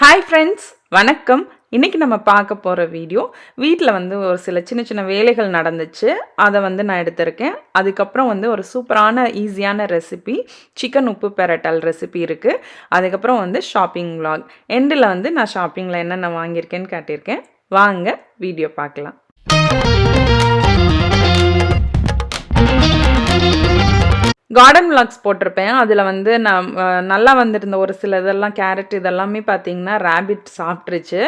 Hi friends, வணக்கம். இன்றைக்கி நம்ம பார்க்க போகிற வீடியோ வீட்டில் ஒரு சில சின்ன சின்ன வேலைகள் நடந்துச்சு. அதை நான் எடுத்திருக்கேன். அதுக்கப்புறம் ஒரு சூப்பரான ஈஸியான ரெசிபி சிக்கன் உப்பு பெரட்டல் ரெசிபி இருக்குது. அதுக்கப்புறம் ஷாப்பிங் விலாக் எண்டில் நான் ஷாப்பிங்கில் என்னென்ன வாங்கியிருக்கேன்னு காட்டியிருக்கேன். வாங்க வீடியோ பார்க்கலாம். கார்டன் விலாக்ஸ் போட்டிருப்பேன். அதில் நான் நல்லா வந்திருந்த ஒரு சில இதெல்லாம் கேரட் இதெல்லாமே பார்த்தீங்கன்னா ரேபிட் சாப்பிட்ருச்சு.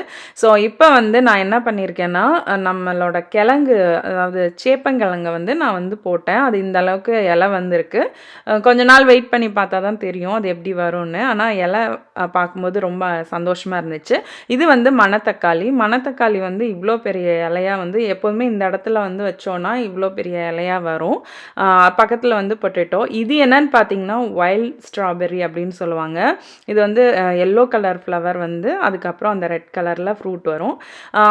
ஸோ இப்போ நான் என்ன பண்ணியிருக்கேன்னா, நம்மளோட கிழங்கு, அதாவது சேப்பங்கிழங்கு நான் போட்டேன். அது இந்த அளவுக்கு இலை வந்திருக்கு. கொஞ்ச நாள் வெயிட் பண்ணி பார்த்தா தான் தெரியும் அது எப்படி வரும்னு. ஆனால் இலை பார்க்கும்போது ரொம்ப சந்தோஷமாக இருந்துச்சு. இது மணத்தக்காளி. மணத்தக்காளி இவ்வளோ பெரிய இலையாக எப்போதுமே இந்த இடத்துல வச்சோன்னா இவ்வளோ பெரிய இலையாக வரும். பக்கத்தில் பொட்டேட்டோ. இது என்னன்னு பார்த்தீங்கன்னா வைல்ட் ஸ்ட்ராபெர்ரி அப்படின்னு சொல்லுவாங்க. இது எல்லோ கலர் ஃப்ளவர் அதுக்கப்புறம் அந்த ரெட் கலரில் ஃப்ரூட் வரும்.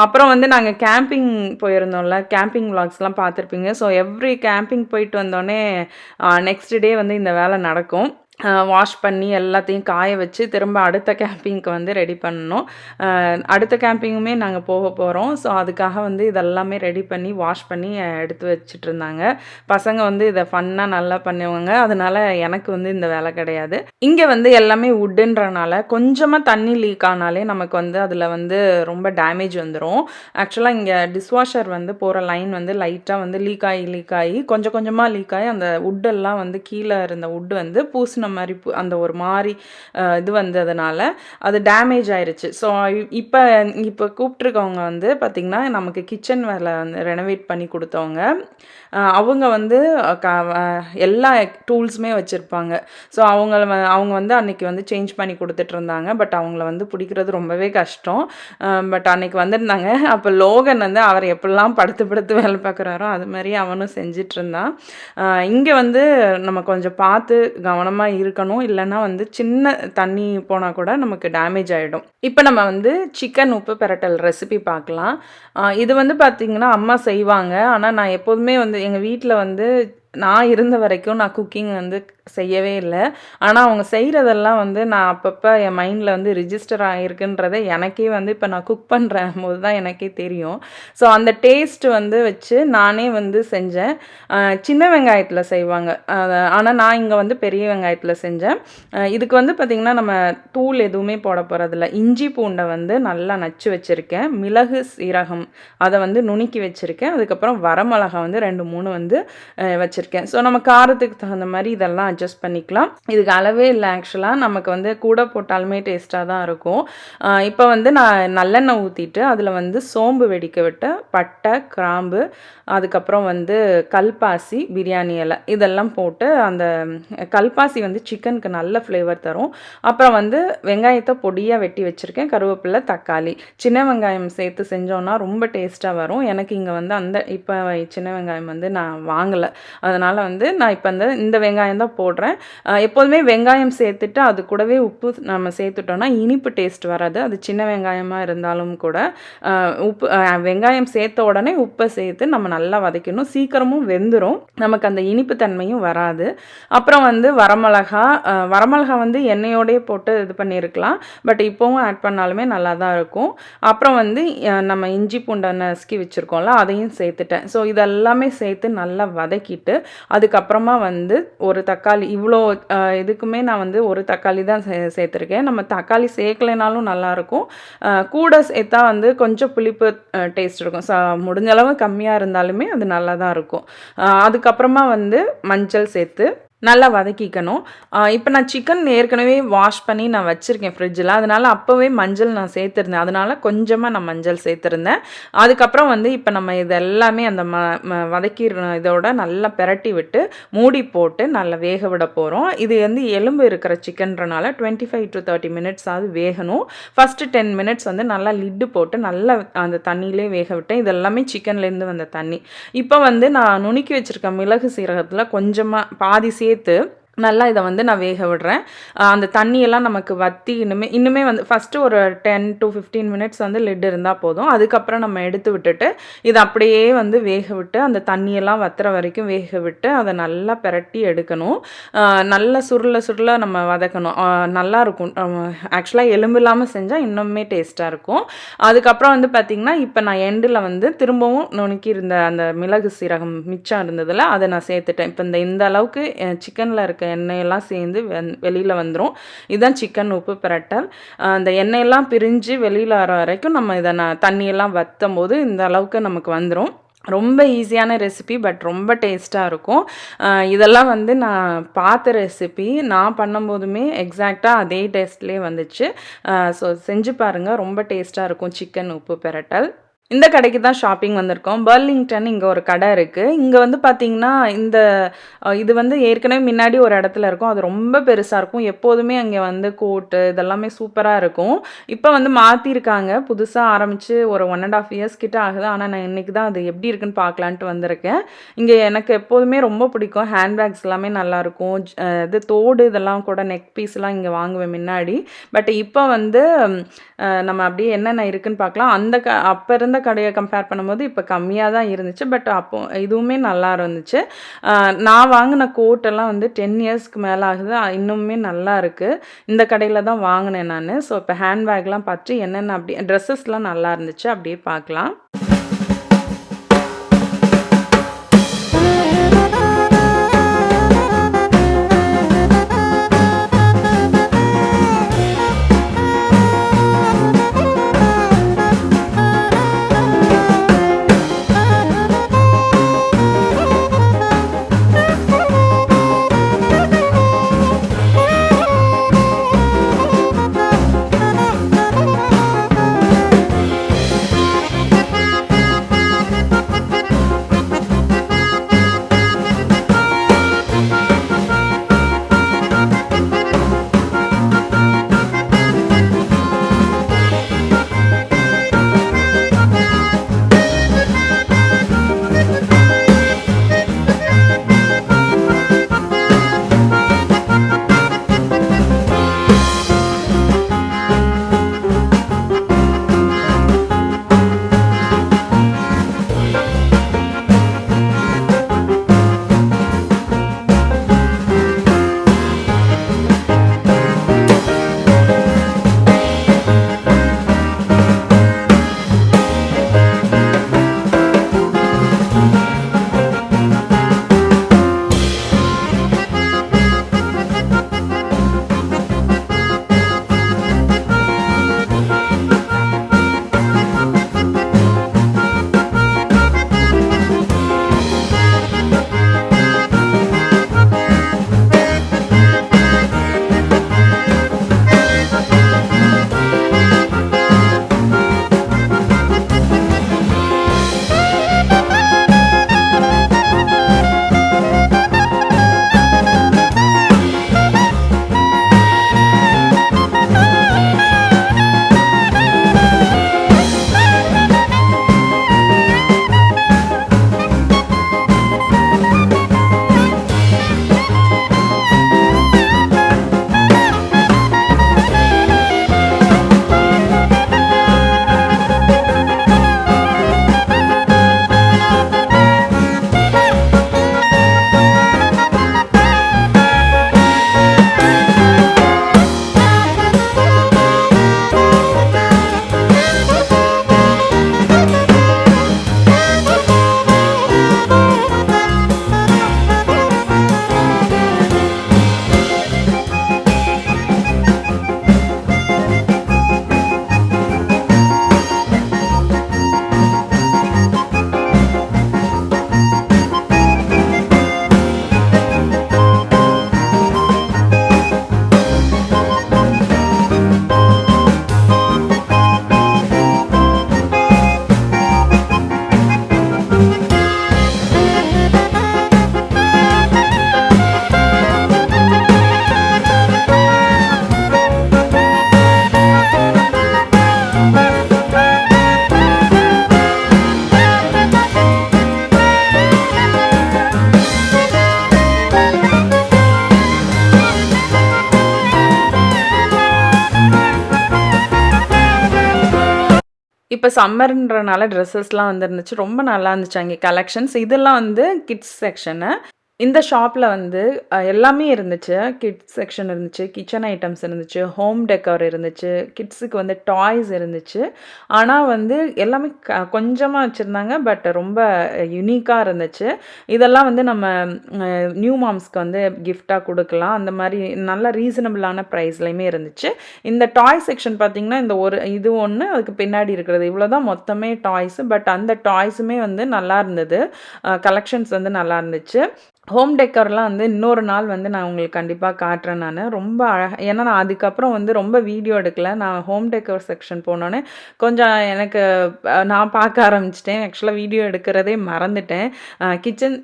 அப்புறம் நாங்கள் கேம்பிங் போயிருந்தோம்ல, கேம்பிங் விலாக்ஸ்லாம் பார்த்துருப்பீங்க. ஸோ எவ்ரி கேம்பிங் போயிட்டு வந்தோடனே நெக்ஸ்ட் டே இந்த வேலை நடக்கும். வாஷ் பண்ணி எல்லாத்தையும் காய வச்சு திரும்ப அடுத்த கேம்பிங்க்கு ரெடி பண்ணணும். அடுத்த கேம்பிங்குமே நாங்கள் போக போகிறோம். ஸோ அதுக்காக இதெல்லாமே ரெடி பண்ணி வாஷ் பண்ணி எடுத்து வச்சுட்டு இருந்தாங்க. பசங்க இதை ஃபன்னாக நல்லா பண்ணுவாங்க. அதனால எனக்கு இந்த வேலை கிடையாது. இங்கே எல்லாமே வுட்டுன்றனால கொஞ்சமாக தண்ணி லீக் ஆனாலே நமக்கு அதில் ரொம்ப டேமேஜ் வந்துடும். ஆக்சுவலாக இங்கே டிஷ்வாஷர் போகிற லைன் லைட்டாக லீக் ஆகி கொஞ்சம் கொஞ்சமாக லீக் ஆகி அந்த வுட்டெல்லாம் கீழே இருந்த வுட்டு பூசின மாதிரி அந்த ஒரு மாதிரி இது வந்ததுனால அது டேமேஜ் ஆயிடுச்சு. ஸோ இப்போ கூப்பிட்ருக்கவங்க பார்த்திங்கன்னா நமக்கு கிச்சன் வேலை ரெனோவேட் பண்ணி கொடுத்தவங்க. அவங்க எல்லா டூல்ஸுமே வச்சுருப்பாங்க. ஸோ அவங்க அன்றைக்கி சேஞ்ச் பண்ணி கொடுத்துட்டு இருந்தாங்க. பட் அவங்கள பிடிக்கிறது ரொம்பவே கஷ்டம். பட் அன்றைக்கி வந்திருந்தாங்க. அப்போ லோகன் அவர் எப்படிலாம் படுத்து வேலை பார்க்குறாரோ அது மாதிரி அவனும் செஞ்சிட்டு இருந்தான். இங்கே நம்ம கொஞ்சம் பார்த்து கவனமாக இருக்கணும். இல்லைன்னா சின்ன தண்ணி போனால் கூட நமக்கு டேமேஜ் ஆகிடும். இப்போ நம்ம சிக்கன் உப்பு பெரட்டல் ரெசிபி பார்க்கலாம். இது பார்த்திங்கன்னா அம்மா செய்வாங்க. ஆனால் நான் எப்போதுமே எங்கள் வீட்டில் நான் இருந்த வரைக்கும் நான் குக்கிங் செய்யவே இல்லை. ஆனால் அவங்க செய்கிறதெல்லாம் நான் அப்பப்போ என் மைண்டில் ரிஜிஸ்டர் ஆகிருக்குன்றதை எனக்கே இப்போ நான் குக் பண்ணுற போது தான் எனக்கே தெரியும். ஸோ அந்த டேஸ்ட் வச்சு நானே செஞ்சேன். சின்ன வெங்காயத்தில் செய்வாங்க. ஆனால் நான் இங்கே பெரிய வெங்காயத்தில் செஞ்சேன். இதுக்கு பார்த்திங்கன்னா நம்ம தூள் எதுவுமே போட போகிறதில்ல. இஞ்சி பூண்டை நல்லா நச்சு வச்சுருக்கேன். மிளகு சீரகம் அதை நுணுக்கி வச்சுருக்கேன். அதுக்கப்புறம் வரமிளகா 2-3 வச்சுருக்கேன். ஸோ நம்ம காரத்துக்கு தகுந்த மாதிரி இதெல்லாம் அட்ஜஸ்ட் பண்ணிக்கலாம். இதுக்கு அளவே இல்லை. ஆக்சுவலாக நமக்கு கூட போட்டாலுமே டேஸ்ட்டாக தான் இருக்கும். இப்போ நான் நல்லெண்ணெய் ஊற்றிட்டு அதில் சோம்பு வெடிக்க விட்டு பட்டை, கிராம்பு, அதுக்கப்புறம் கல்பாசி, பிரியாணி இலை இதெல்லாம் போட்டு, அந்த கல்பாசி சிக்கனுக்கு நல்ல ஃப்ளேவர் தரும். அப்புறம் வெங்காயத்தை பொடியாக வெட்டி வச்சுருக்கேன். கருவேப்பிலை, தக்காளி, சின்ன வெங்காயம் சேர்த்து செஞ்சோன்னா ரொம்ப டேஸ்ட்டாக வரும். எனக்கு இங்கே அந்த இப்போ சின்ன வெங்காயம் நான் வாங்கலை. அதனால் நான் இப்போ இந்த வெங்காயம் தான் போடுறேன். எப்போதுமே வெங்காயம் சேர்த்துட்டு அது கூடவே உப்பு நம்ம சேர்த்துட்டோன்னா இனிப்பு டேஸ்ட் வராது. அது சின்ன வெங்காயமாக இருந்தாலும் கூட உப்பு வெங்காயம் சேர்த்த உடனே உப்பை சேர்த்து நம்ம நல்லா வதக்கணும். சீக்கிரமும் வெந்துடும். நமக்கு அந்த இனிப்பு தன்மையும் வராது. அப்புறம் வரமிளகா எண்ணெயோடையே போட்டு இது பண்ணியிருக்கலாம். பட் இப்போவும் ஆட் பண்ணாலுமே நல்லா தான் இருக்கும். அப்புறம் நம்ம இஞ்சி பூண்டை நசுக்கி வச்சுருக்கோம்ல அதையும் சேர்த்துட்டேன். ஸோ இதெல்லாமே சேர்த்து நல்லா வதக்கிட்டு அதுக்கப்புறமா ஒரு தக்காளி, இவ்வளோ இதுக்குமே நான் ஒரு தக்காளி தான் சேர்த்துருக்கேன். நம்ம தக்காளி சேர்க்கலைனாலும் நல்லாயிருக்கும். கூட சேர்த்தா கொஞ்சம் புளிப்பு டேஸ்ட் இருக்கும். முடிஞ்ச அளவு கம்மியாக இருந்தாலுமே அது நல்லா தான் இருக்கும். அதுக்கப்புறமா மஞ்சள் சேர்த்து நல்லா வதக்கிக்கணும். இப்போ நான் சிக்கன் ஏற்கனவே வாஷ் பண்ணி நான் வச்சுருக்கேன் ஃப்ரிட்ஜில். அதனால் அப்போவே மஞ்சள் நான் சேர்த்துருந்தேன். அதனால் கொஞ்சமாக நான் மஞ்சள் சேர்த்துருந்தேன். அதுக்கப்புறம் இப்போ நம்ம இதெல்லாமே அந்த வதக்கி இதோட நல்லா பெரட்டி விட்டு மூடி போட்டு நல்லா வேக விட போகிறோம். இது எலும்பு இருக்கிற சிக்கன்றனால 25 to 30 minutes ஆகுது வேகணும். ஃபஸ்ட்டு 10 minutes நல்லா லிட்டு போட்டு நல்லா அந்த தண்ணியிலே வேக விட்டேன். இதெல்லாமே சிக்கன்லேருந்து வந்த தண்ணி. இப்போ நான் நுணுக்கி வச்சுருக்க மிளகு சீரகத்தில் கொஞ்சமாக பாதி சேர்த்து நல்லா இதை வந்து நான் வேக விடுறேன். அந்த தண்ணியெல்லாம் நமக்கு வற்றி இன்னுமே வந்து ஃபஸ்ட்டு ஒரு 10 to 15 மினிட்ஸ் வந்து லிட் இருந்தால் போதும். அதுக்கப்புறம் நம்ம எடுத்து விட்டுட்டு இதை அப்படியே வந்து வேக விட்டு அந்த தண்ணியெல்லாம் வத்துற வரைக்கும் வேக விட்டு அதை நல்லா பிரட்டி எடுக்கணும். நல்லா சுருள சுருள நம்ம வதக்கணும். நல்லாயிருக்கும். ஆக்சுவலாக எலும்பு இல்லாமல் செஞ்சால் இன்னுமே டேஸ்ட்டாக இருக்கும். அதுக்கப்புறம் வந்து பார்த்திங்கன்னா இப்போ நான் எண்டில் வந்து திரும்பவும் நுணுக்கி இருந்த அந்த மிளகு சீரகம் மிச்சம் இருந்ததில் அதை நான் சேர்த்துட்டேன். இப்போ இந்த அளவுக்கு சிக்கனில் இருக்க எண்ணெயெல்லாம் சேர்ந்து வெளியில் வந்துடும். இதுதான் சிக்கன் உப்பு பிரட்டல். அந்த எண்ணெயெல்லாம் பிரிஞ்சு வெளியில் வர வரைக்கும் நம்ம இதை தண்ணியெல்லாம் வற்றும் போது இந்த அளவுக்கு நமக்கு வந்துடும். ரொம்ப ஈஸியான ரெசிபி, பட் ரொம்ப டேஸ்ட்டாக இருக்கும். இதெல்லாம் வந்து நான் பார்த்த ரெசிபி, நான் பண்ணும்போதுமே எக்ஸாக்டாக அதே டேஸ்ட்லேயே வந்துச்சு. ஸோ செஞ்சு பாருங்கள், ரொம்ப டேஸ்ட்டாக இருக்கும் சிக்கன் உப்பு பிரட்டல். இந்த கடைக்கு தான் ஷாப்பிங் வந்திருக்கோம். பர்லிங்டன் இங்கே ஒரு கடை இருக்குது. இங்கே வந்து பார்த்திங்கன்னா இது வந்து ஏற்கனவே முன்னாடி ஒரு இடத்துல இருக்கும். அது ரொம்ப பெருசாக இருக்கும். எப்போதுமே அங்கே வந்து கோட்டு இதெல்லாமே சூப்பராக இருக்கும். இப்போ வந்து மாற்றிருக்காங்க. புதுசாக ஆரம்பித்து ஒரு 1.5 இயர்ஸ் கிட்ட ஆகுது. ஆனால் நான் இன்றைக்கி தான் அது எப்படி இருக்குன்னு பார்க்கலான்ட்டு வந்திருக்கேன். இங்கே எனக்கு எப்போதுமே ரொம்ப பிடிக்கும். ஹேண்ட்பேக்ஸ் எல்லாமே நல்லாயிருக்கும். இது தோடு இதெல்லாம் கூட நெக் பீஸ்லாம் இங்கே வாங்குவேன் முன்னாடி. பட் இப்போ வந்து நம்ம அப்படியே என்னென்ன இருக்குதுன்னு பார்க்கலாம். அப்போ இருந்த கடையை கம்பேர் பண்ணும்போது இப்போ கம்மியாக தான் இருந்துச்சு. பட் அப்போ இதுவுமே நல்லா இருந்துச்சு. நான் வாங்கின கோட்டெல்லாம் வந்து 10 இயர்ஸ்க்கு மேலே ஆகுது. இன்னுமே நல்லா இருக்குது. இந்த கடையில் தான் வாங்கினேன் நான். ஸோ இப்போ ஹேண்ட்பேக்லாம் பார்த்து என்னென்ன அப்படி ட்ரெஸ்ஸஸ்லாம் நல்லா இருந்துச்சு, அப்படியே பார்க்கலாம். இப்ப சம்மர்ன்றனால ட்ரெஸ்ஸஸ்லாம் வந்துருந்துச்சு. ரொம்ப நல்லா இருந்துச்சு அங்கே கலெக்ஷன்ஸ். இதெல்லாம் வந்து கிட்ஸ் செக்ஷனு. இந்த ஷாப்ல வந்து எல்லாமே இருந்துச்சு. கிட்ஸ் செக்ஷன் இருந்துச்சு, கிச்சன் ஐட்டம்ஸ் இருந்துச்சு, ஹோம் டெக்கார் இருந்துச்சு, கிட்ஸுக்கு வந்து டாய்ஸ் இருந்துச்சு. ஆனா வந்து எல்லாமே கொஞ்சமா வச்சிருந்தாங்க. பட் ரொம்ப யுனிக்கா இருந்துச்சு. இதெல்லாம் வந்து நம்ம நியூ மாம்ஸ்க்கு வந்து கிஃப்ட்டா குடுக்கலாம். அந்த மாரி நல்ல ரீசனபிளான ப்ரைஸ்லயுமே இருந்துச்சு. இந்த டாய் செக்ஷன் பார்த்தீங்கன்னா, இந்த ஒரு இது ஒண்ணு, அதுக்கு பின்னாடி இருக்கிறது இவ்வளோதான் மொத்தமே டாய்ஸு. பட் அந்த டாய்ஸுமே வந்து நல்லா இருந்தது. கலெக்ஷன்ஸ் வந்து நல்லா இருந்துச்சு. ஹோம் டெக்கர்லாம் வந்து இன்னொரு நாள் வந்து நான் உங்களுக்கு கண்டிப்பா காட்டுறேன் நானு. ரொம்ப ஏன்னா நான் அதுக்கப்புறம் வந்து ரொம்ப வீடியோ எடுக்கல. நான் ஹோம் டெக்கர் செக்ஷன் போனோனே கொஞ்சம் எனக்கு நான் பார்க்க ஆரம்பிச்சுட்டேன். ஆக்சுவலா வீடியோ எடுக்கிறதே மறந்துட்டேன். கிச்சன்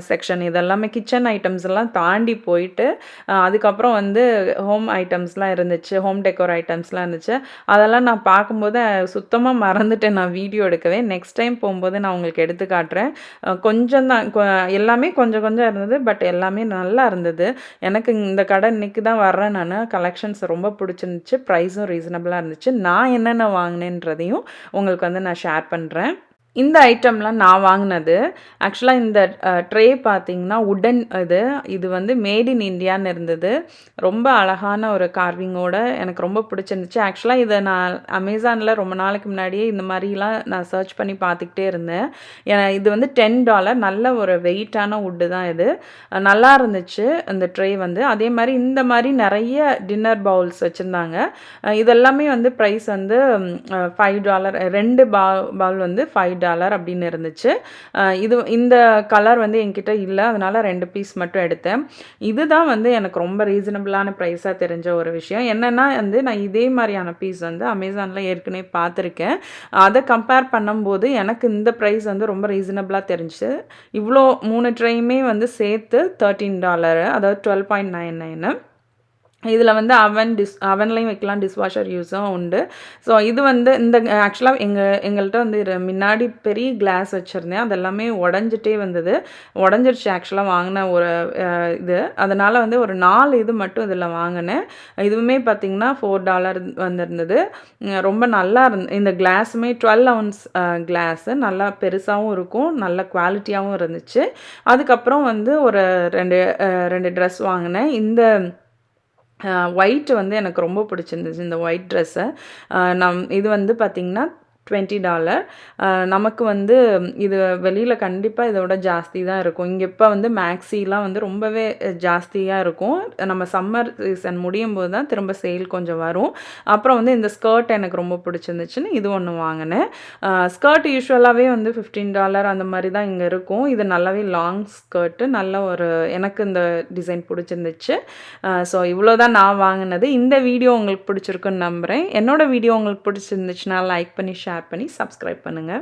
செக்ஷன் இதெல்லாமே கிச்சன் ஐட்டம்ஸ் எல்லாம் தாண்டி போயிட்டு, அதுக்கப்புறம் வந்து ஹோம் ஐட்டம்ஸ்லாம் இருந்துச்சு. ஹோம் டெக்கர் ஐட்டம்ஸ்லாம் இருந்துச்சு. அதெல்லாம் நான் பார்க்கும்போது சுத்தமா மறந்துட்டேன் நான் வீடியோ எடுக்கவே. நெக்ஸ்ட் டைம் போம்போது நான் உங்களுக்கு எடுத்து காட்டுறேன். கொஞ்சம் தான் எல்லாமே கொஞ்சம் கொஞ்சம் இருந்தது. பட் எல்லாமே நல்லா இருந்தது. எனக்கு இந்த கடை இன்னைக்கு தான் வர்றேன் நானு. கலெக்ஷன்ஸ் ரொம்ப பிடிச்சிருந்துச்சு. ப்ரைஸும் ரீசனபிளா இருந்துச்சு. நான் என்னென்ன வாங்கினேன்றதையும் உங்களுக்கு வந்து நான் ஷேர் பண்றேன். இந்த ஐட்டம்லாம் நான் வாங்கினது. ஆக்சுவலா இந்த ட்ரே பார்த்தீங்கன்னா, வுடன் இது. இது வந்து மேட் இன் இண்டியான்னு இருந்தது. ரொம்ப அழகான ஒரு கார்விங்கோட எனக்கு ரொம்ப பிடிச்சிருந்துச்சு. ஆக்சுவலா இத நான் அமேசான்ல ரொம்ப நாளைக்கு முன்னாடியே இந்த மாரிலாம் நான் சர்ச் பண்ணி பார்த்துக்கிட்டே இருந்தேன். இது வந்து $10 நல்ல ஒரு வெயிட்டான வுட்டு தான் இது. நல்லா இருந்துச்சு இந்த ட்ரே வந்து. அதே மாரி இந்த மாரி நெறைய டின்னர் பவுல்ஸ் வச்சிருந்தாங்க. இதெல்லாமே வந்து ப்ரைஸ் வந்து $5 2 பவுல் வந்து $5 அப்படின்னு இருந்துச்சு. இந்த கலர் வந்து என்கிட்ட இல்ல. அதனால 2 பீஸ் மட்டும் எடுத்தேன். இதுதான் வந்து எனக்கு ரொம்ப ரீசனபிளான ப்ரைஸா தெரிஞ்ச ஒரு விஷயம். என்னன்னா வந்து நான் இதே மாரியான பீஸ் வந்து அமேசான்ல ஏற்கனவே பார்த்துருக்கேன். அத கம்பேர் பண்ணும்போது எனக்கு இந்த ப்ரைஸ் வந்து ரொம்ப ரீசனபிளா தெரிஞ்சுச்சு. இவ்ளோ 3 ட்ரேயுமே வந்து சேர்த்து $13 அதாவது 12.99. இதில வந்து அவன்லேயும் வைக்கலாம், டிஷ்வாஷர் யூஸும் உண்டு. ஸோ இது வந்து இந்த ஆக்சுவலா எங்கள்ட்ட வந்து முன்னாடி பெரிய கிளாஸ் வச்சிருந்தேன். அது எல்லாமே உடைஞ்சிட்டே வந்தது. உடைஞ்சிருச்சு ஆக்சுவலா வாங்கின ஒரு இது. அதனால வந்து ஒரு 4 இது மட்டும் இதில வாங்கினேன். இதுவுமே பார்த்தீங்கன்னா $4 வந்திருந்தது. ரொம்ப நல்லா இந்த கிளாஸுமே 12 அவுன்ஸ் கிளாஸு. நல்லா பெருசாவும் இருக்கும். நல்ல குவாலிட்டியாவும் இருந்துச்சு. அதுக்கப்புறம் வந்து ஒரு 2 ட்ரெஸ் வாங்கினேன். இந்த ஒயிட் வந்து எனக்கு ரொம்ப பிடிச்சிருந்துச்சு இந்த ஒயிட் ட்ரெஸ்ஸை. இது வந்து பார்த்திங்கன்னா $20. நமக்கு வந்து இது வெளியில் கண்டிப்பாக இதோட ஜாஸ்தி தான் இருக்கும். இங்கே இப்போ வந்து மேக்ஸிலாம் வந்து ரொம்பவே ஜாஸ்தியாக இருக்கும். நம்ம சம்மர் சீசன் முடியும் போது தான் திரும்ப சேல் கொஞ்சம் வரும். அப்புறம் வந்து இந்த ஸ்கர்ட் எனக்கு ரொம்ப பிடிச்சிருந்துச்சுன்னு இது ஒன்று வாங்கினேன். ஸ்கர்ட் யூஸ்வலாகவே வந்து $15 அந்த மாதிரி தான் இங்கே இருக்கும். இது நல்லாவே லாங் ஸ்கர்ட்டு. நல்ல ஒரு எனக்கு இந்த டிசைன் பிடிச்சிருந்துச்சு. ஸோ இவ்வளோ தான் நான் வாங்கினது. இந்த வீடியோ உங்களுக்கு பிடிச்சிருக்குன்னு நம்புகிறேன். என்னோடய வீடியோ உங்களுக்கு பிடிச்சிருந்துச்சுன்னா லைக் பண்ணி ஷேர் பண்ணி சப்ஸ்கிரைப் பண்ணுங்கள்.